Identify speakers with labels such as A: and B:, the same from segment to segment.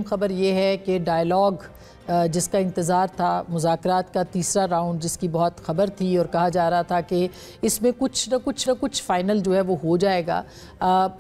A: खबर ये है कि डायलॉग जिसका इंतज़ार था, मुज़ाकरात का तीसरा राउंड जिसकी बहुत ख़बर थी और कहा जा रहा था कि इसमें कुछ न कुछ फ़ाइनल जो है वो हो जाएगा।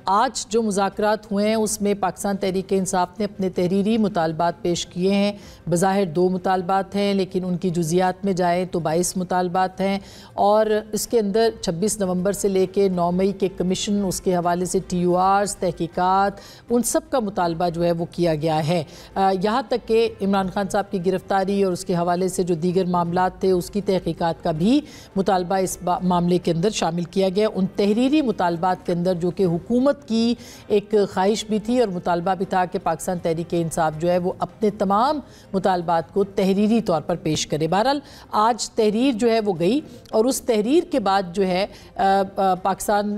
A: आज जो मुज़ाकरात हुए हैं उसमें पाकिस्तान तहरीक इंसाफ ने अपने तहरीरी मुतालबात पेश किए हैं। बज़ाहिर 2 मुतालबात हैं, लेकिन उनकी जुज़ियात में जाएँ तो 22 मुतालबात हैं और इसके अंदर 26 नवंबर से लेके 9 मई के कमीशन, उसके हवाले से TURs, तहकीकात, उन सब का मुतालबा जो है वो किया गया है। यहाँ तक कि इमरान खान साहब की गिरफ्तारी और उसके हवाले से जो दीगर मामलात थे उसकी तहकीकात का भी मुतालबा इस मामले के अंदर शामिल किया गया। उन तहरीरी मुतालबात के अंदर जो कि हुकूमत की एक ख्वाहिश भी थी और मुतालबा भी था कि पाकिस्तान तहरीक इंसाफ जो है वो अपने तमाम मुतालबात को तहरीरी तौर पर पेश करे। बहरहाल आज तहरीर जो है वो गई और उस तहरीर के बाद जो है पाकिस्तान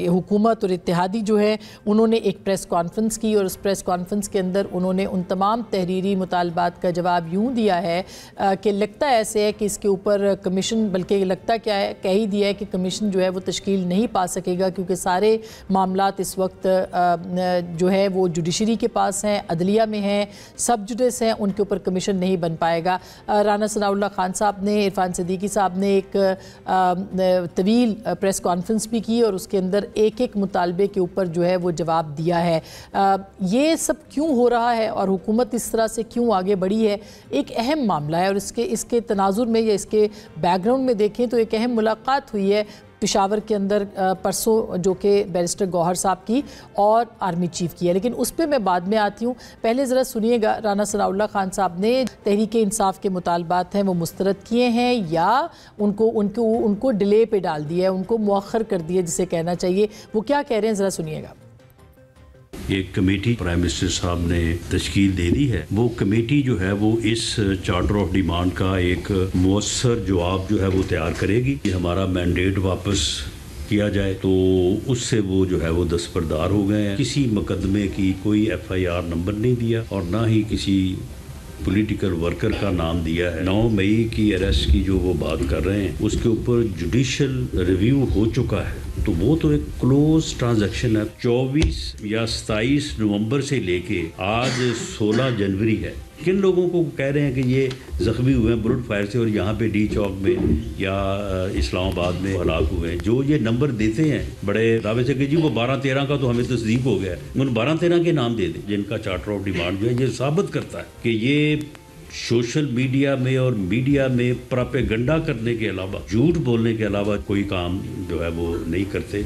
A: हुकूमत और इत्तेहादी जो है उन्होंने एक प्रेस कॉन्फ्रेंस की और उस प्रेस कॉन्फ्रेंस के अंदर उन्होंने उन तमाम तहरीरी मुतालबात का जवाब यूँ दिया है कि लगता ऐसे है कि इसके ऊपर कमीशन, बल्कि लगता क्या है, कह ही दिया है कि कमीशन जो है वो तश्कील नहीं पा सकेगा क्योंकि सारे मामलात इस वक्त जो है वो जुडिशरी के पास हैं, अदलिया में हैं, सब जुडिस हैं, उनके ऊपर कमीशन नहीं बन पाएगा। राना सनाउल्लाह खान साहब ने, इरफान सिद्दीकी साहब ने एक तवील प्रेस कॉन्फ्रेंस भी की और उसके अंदर एक एक मुतालबे के ऊपर जो है वो जवाब दिया है। ये सब क्यों हो रहा है और हुकूमत इस तरह से क्यों आगे बढ़ी है, एक अहम मामला है और इसके तनाजुर में या इसके बैकग्राउंड में देखें तो एक अहम मुलाकात हुई है पेशावर के अंदर परसों, जो कि बैरिस्टर गौहर साहब की और आर्मी चीफ की है, लेकिन उस पर मैं बाद में आती हूँ। पहले ज़रा सुनिएगा, राना सनाउल्लाह खान साहब ने तहरीक इंसाफ के मुतालबात हैं वो मुस्तरद किए हैं या उनको डिले पे डाल दिया है, उनको मुअख्खर कर दिया जिसे कहना चाहिए, वो क्या कह रहे हैं ज़रा सुनिएगा।
B: एक कमेटी प्राइम मिनिस्टर साहब ने तश्कील दे दी है। वो कमेटी जो है वो इस चार्टर ऑफ डिमांड का एक मुअस्सर जवाब जो है वो तैयार करेगी कि हमारा मैंडेट वापस किया जाए। तो उससे वो जो है वो दस्तबरदार हो गए हैं। किसी मुकदमे की कोई FIR नंबर नहीं दिया और ना ही किसी पॉलिटिकल वर्कर का नाम दिया है। 9 मई की अरेस्ट की जो वो बात कर रहे हैं उसके ऊपर जुडिशल रिव्यू हो चुका है, तो वो तो एक क्लोज ट्रांजैक्शन है। 24 या 27 नवंबर से लेके आज 16 जनवरी है। किन लोगों को कह रहे हैं कि ये जख्मी हुए हैं बुलेट फायर से और यहाँ पे डी चौक में या इस्लामाबाद में हलाक हुए हैं, जो ये नंबर देते हैं बड़े दावे से कि जी वो 12-13 का तो हमें तस्दीक हो गया है, उन 12-13 के नाम दे दें जिनका चार्टर ऑफ डिमांड जो है ये साबित करता है कि ये सोशल मीडिया में और मीडिया में प्रोपेगेंडा करने के अलावा, झूठ बोलने के अलावा कोई काम जो है वो नहीं करते।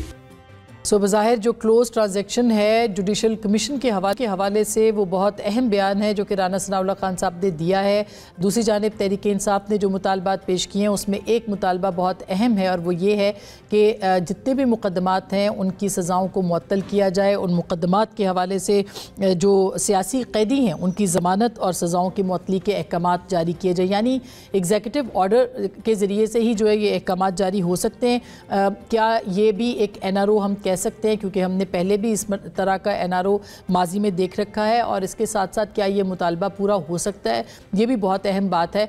A: सो बज़ाहिर जो क्लोज ट्रांजैक्शन है जुडिशल कमीशन के हवाले से वो बहुत अहम बयान है जो कि राना सनाउल्लाह खान साहब ने दिया है। दूसरी जानिब तहरीक इंसाफ ने जो मुतालबात पेश किए हैं उसमें एक मुतालबा बहुत अहम है और वो ये है कि जितने भी मुकदमात हैं उनकी सज़ाओं को मुअत्तल किया जाए। उन मुकदमात के हवाले से जो सियासी कैदी हैं उनकी ज़मानत और सज़ाओं की मुअत्तली के अहकामात जारी किए जाए, यानी एग्जीक्यूटिव ऑर्डर के ज़रिए से ही जो है ये अहकामात जारी हो सकते हैं। क्या ये भी एक NRO हम कह सकते हैं, क्योंकि हमने पहले भी इस तरह का NRO माजी में देख रखा है, और इसके साथ साथ क्या ये मुतालबा पूरा हो सकता है, ये भी बहुत अहम बात है।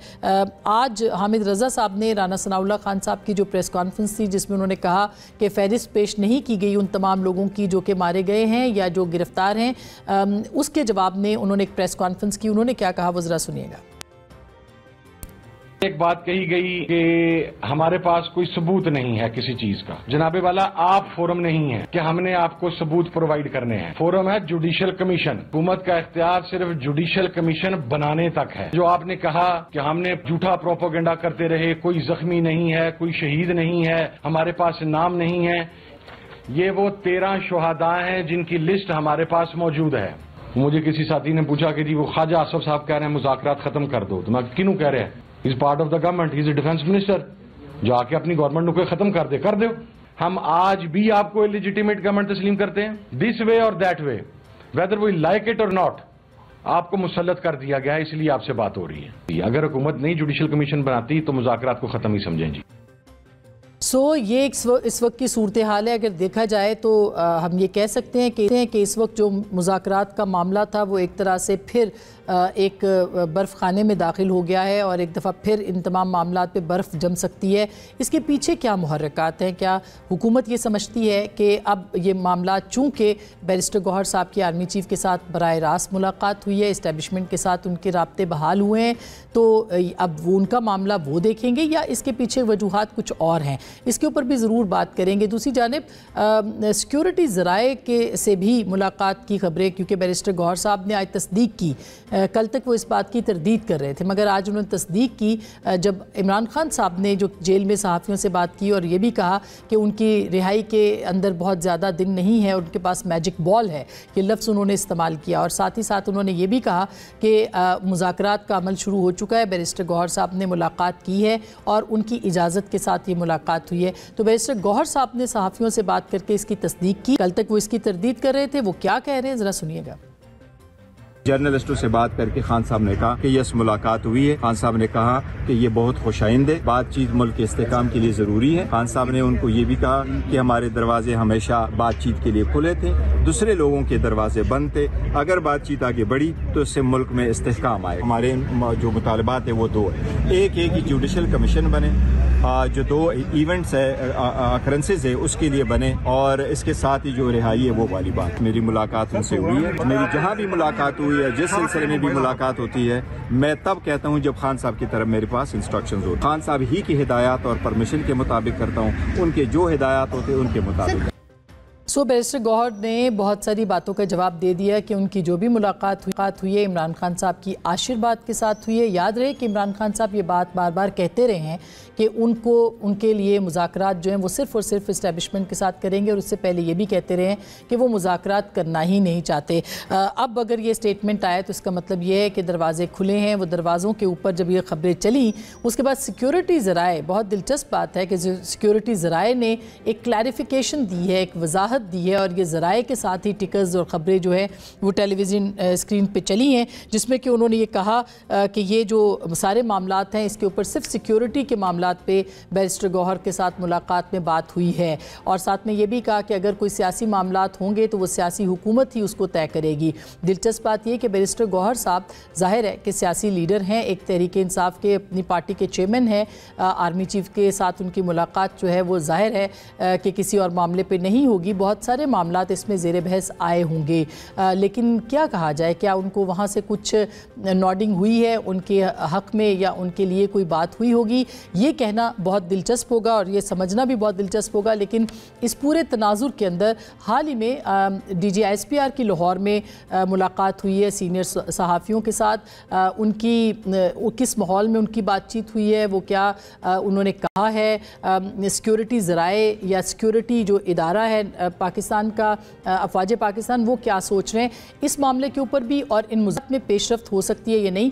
A: आज हामिद रज़ा साहब ने राना सनाउल्लाह खान साहब की जो प्रेस कॉन्फ्रेंस थी जिसमें उन्होंने कहा कि फहरिस्त पेश नहीं की गई उन तमाम लोगों की जो कि मारे गए हैं या जो गिरफ्तार हैं, उसके जवाब में उन्होंने एक प्रेस कॉन्फ्रेंस की। उन्होंने क्या कहा वो ज़रा सुनिएगा।
C: एक बात कही गई कि हमारे पास कोई सबूत नहीं है किसी चीज का। जनाबे वाला, आप फोरम नहीं है कि हमने आपको सबूत प्रोवाइड करने हैं। फोरम है जुडिशल कमीशन। हुकूमत का इख्तियार सिर्फ जुडिशल कमीशन बनाने तक है। जो आपने कहा कि हमने झूठा प्रोपोगेंडा करते रहे, कोई जख्मी नहीं है, कोई शहीद नहीं है, हमारे पास नाम नहीं है, ये वो 13 शुहदा हैं जिनकी लिस्ट हमारे पास मौजूद है। मुझे किसी साथी ने पूछा कि जी वो ख्वाजा आसफ साहब कह रहे हैं मुज़ाकरात खत्म कर दो, तो मैं किनू कह रहे हैं? Is part of the government, he is defence minister. जो आके अपनी गवर्नमेंट को खत्म कर दे, कर दो। हम आज भी आपको इलेजिटिमेट गवर्नमेंट तस्लीम करते हैं, this way or that way, whether we like it or not. आपको मुसल्लत कर दिया गया है, इसलिए आपसे बात हो रही है। अगर हुकूमत नहीं जुडिशल कमीशन बनाती तो मुज़ाकरात को खत्म ही समझें जी।
A: ये इस वक्त की सूरत हाल है। अगर देखा जाए तो हम ये कह सकते हैं कि इस वक्त जो मुज़ाकरात का मामला था वो एक तरह से फिर एक बर्फ़ खाने में दाखिल हो गया है और एक दफ़ा फिर इन तमाम मामलात पे बर्फ़ जम सकती है। इसके पीछे क्या मुहर्रिकात हैं? क्या हुकूमत ये समझती है कि अब ये मामला, चूँकि बैरिस्टर गौहर साहब की आर्मी चीफ़ के साथ बराह रास्त मुलाकात हुई है, इस्टेब्लिशमेंट के साथ उनके राब्ते बहाल हुए हैं, तो अब वो उनका मामला वो देखेंगे या इसके पीछे वजूहात कुछ और हैं? इसके ऊपर भी ज़रूर बात करेंगे। दूसरी जानिब सिक्योरिटी ज़राए के से भी मुलाकात की खबरें, क्योंकि बैरिस्टर गौहर साहब ने आज तस्दीक की, कल तक वो इस बात की तरदीद कर रहे थे, मगर आज उन्होंने तस्दीक की जब इमरान खान साहब ने जो जेल में सहाफ़ियों से बात की और ये भी कहा कि उनकी रिहाई के अंदर बहुत ज़्यादा दिन नहीं है, उनके पास मैजिक बॉल है, ये लफ्ज़ उन्होंने इस्तेमाल किया। और साथ ही साथ उन्होंने ये भी कहा कि मुज़ाकरात का अमल शुरू हो चुका है, बैरिस्टर गौहर साहब ने मुलाकात की है और उनकी इजाज़त के साथ ये मुलाकात हुई है। तो बैरिस्टर गौहर साहब ने सहाफ़ियों से बात करके इसकी तस्दीक की, कल तक वो इसकी तरदीद कर रहे थे। वो क्या कह रहे हैं ज़रा सुनिएगा।
D: जर्नलिस्टों से बात करके खान साहब ने कहा कि यस मुलाकात हुई है। खान साहब ने कहा कि ये बहुत खुशाइंद है, बातचीत मुल्क के इस्तेकाम के लिए जरूरी है। खान साहब ने उनको ये भी कहा कि हमारे दरवाजे हमेशा बातचीत के लिए खुले थे, दूसरे लोगों के दरवाजे बंद थे। अगर बातचीत आगे बढ़ी तो इससे मुल्क में इस्तेकाम आए। हमारे जो मुतालबात है वो दो है। एक जुडिशल कमीशन बने, जो दो इवेंट्स है, अकरेंसेज है, उसके लिए बने, और इसके साथ ही जो रिहाई है वो वाली बात। मेरी मुलाकात उनसे हुई है। मेरी जहाँ भी मुलाकात हुई है, जिस सिलसिले में भी मुलाकात होती है, मैं तब कहता हूँ जब खान साहब की तरफ मेरे पास इंस्ट्रक्शंस हो। खान साहब ही की हिदायत और परमिशन के मुताबिक करता हूँ, उनके जो हिदायत होते हैं उनके मुताबिक।
A: बैरिस्टर गौहर ने बहुत सारी बातों का जवाब दे दिया कि उनकी जो भी मुलाकात हुई है इमरान खान साहब की आशीर्वाद के साथ हुई है। याद रहे कि इमरान खान साहब ये बात बार बार कहते रहे हैं कि उनके लिए मुज़ाकरात जो हैं वो सिर्फ़ और सिर्फ इस्टेब्लिशमेंट के साथ करेंगे, और उससे पहले ये भी कहते रहे हैं कि वो मुज़ाकरात करना ही नहीं चाहते। अब अगर ये स्टेटमेंट आया तो इसका मतलब ये है कि दरवाजे खुले हैं। वो दरवाज़ों के ऊपर जब ये खबरें चली, उसके बाद सिक्योरिटी ज़राए, बहुत दिलचस्प बात है कि सिक्योरिटी ज़राए ने एक क्लैरिफिकेशन दी है, एक वजाहत दी है, और ये ज़राए के साथ ही टिकर्स और ख़बरें जो है वो टेलीविज़न स्क्रीन पे चली हैं, जिसमें कि उन्होंने ये कहा कि ये जो सारे मामलात हैं इसके ऊपर सिर्फ सिक्योरिटी के मामलात पे बैरिस्टर गौहर के साथ मुलाकात में बात हुई है। और साथ में ये भी कहा कि अगर कोई सियासी मामलात होंगे तो वो सियासी हुकूमत ही उसको तय करेगी। दिलचस्प बात यह कि बैरिस्टर गौहर साहब ज़ाहिर है कि सियासी लीडर हैं, एक तहरीक इंसाफ के अपनी पार्टी के चेयरमैन हैं। आर्मी चीफ के साथ उनकी मुलाकात जो है वो ज़ाहिर है कि किसी और मामले पर नहीं होगी। बहुत सारे मामलात इसमें ज़ेर बहस आए होंगे, लेकिन क्या कहा जाए, क्या उनको वहाँ से कुछ नॉडिंग हुई है, उनके हक़ में या उनके लिए कोई बात हुई होगी, ये कहना बहुत दिलचस्प होगा और ये समझना भी बहुत दिलचस्प होगा। लेकिन इस पूरे तनाजुर के अंदर हाल ही में DGISPR की लाहौर में मुलाकात हुई है सीनियर सहाफ़ियों के साथ। उनकी किस माहौल में उनकी बातचीत हुई है, वो क्या उन्होंने कहा है, सिक्योरिटी ज़राए या सिक्योरिटी जो इदारा है पाकिस्तान का, अफवाज पाकिस्तान, वो क्या सोच रहे हैं इस मामले के ऊपर भी, और इन मुज़ाकरात में पेशरफ्त हो सकती है या नहीं,